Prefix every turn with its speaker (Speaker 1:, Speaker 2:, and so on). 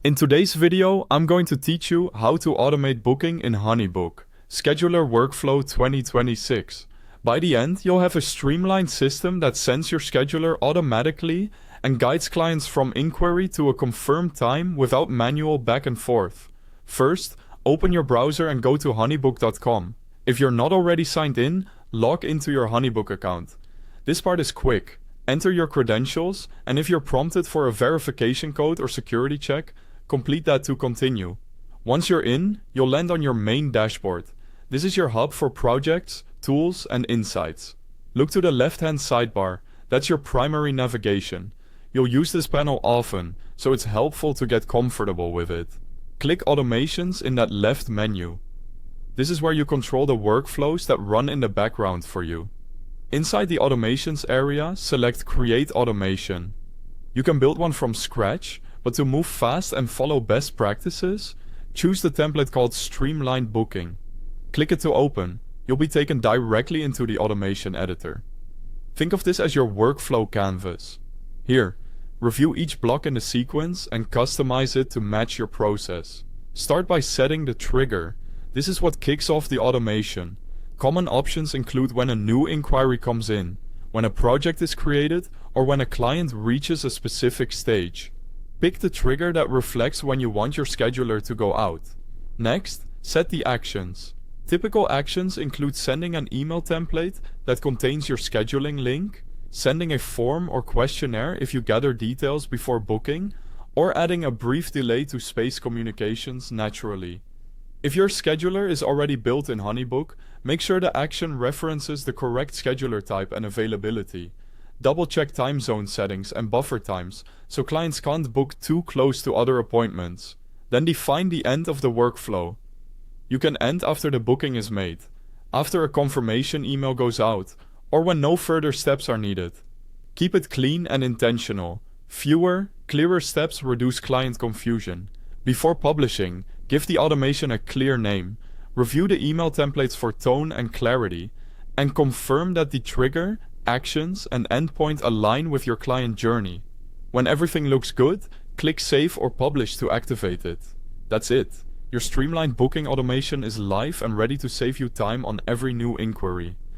Speaker 1: In today's video, I'm going to teach you how to automate booking in HoneyBook, Scheduler Workflow 2026. By the end, you'll have a streamlined system that sends your scheduler automatically and guides clients from inquiry to a confirmed time without manual back and forth. First, open your browser and go to honeybook.com. If you're not already signed in, log into your HoneyBook account. This part is quick. Enter your credentials, and if you're prompted for a verification code or security check, complete that to continue. Once you're in, you'll land on your main dashboard. This is your hub for projects, tools, and insights. Look to the left-hand sidebar. That's your primary navigation. You'll use this panel often, so it's helpful to get comfortable with it. Click Automations in that left menu. This is where you control the workflows that run in the background for you. Inside the Automations area, select Create Automation. You can build one from scratch, but to move fast and follow best practices, choose the template called Streamlined Booking. Click it to open. You'll be taken directly into the automation editor. Think of this as your workflow canvas. Here, review each block in the sequence and customize it to match your process. Start by setting the trigger. This is what kicks off the automation. Common options include when a new inquiry comes in, when a project is created, or when a client reaches a specific stage. Pick the trigger that reflects when you want your scheduler to go out. Next, set the actions. Typical actions include sending an email template that contains your scheduling link, sending a form or questionnaire if you gather details before booking, or adding a brief delay to space communications naturally. If your scheduler is already built in HoneyBook, make sure the action references the correct scheduler type and availability. Double-check time zone settings and buffer times, so clients can't book too close to other appointments. Then define the end of the workflow. You can end after the booking is made, after a confirmation email goes out, or when no further steps are needed. Keep it clean and intentional. Fewer, clearer steps reduce client confusion. Before publishing, give the automation a clear name. Review the email templates for tone and clarity, and confirm that the trigger, actions, and endpoint align with your client journey. When everything looks good, click Save or Publish to activate it. That's it. Your streamlined booking automation is live and ready to save you time on every new inquiry.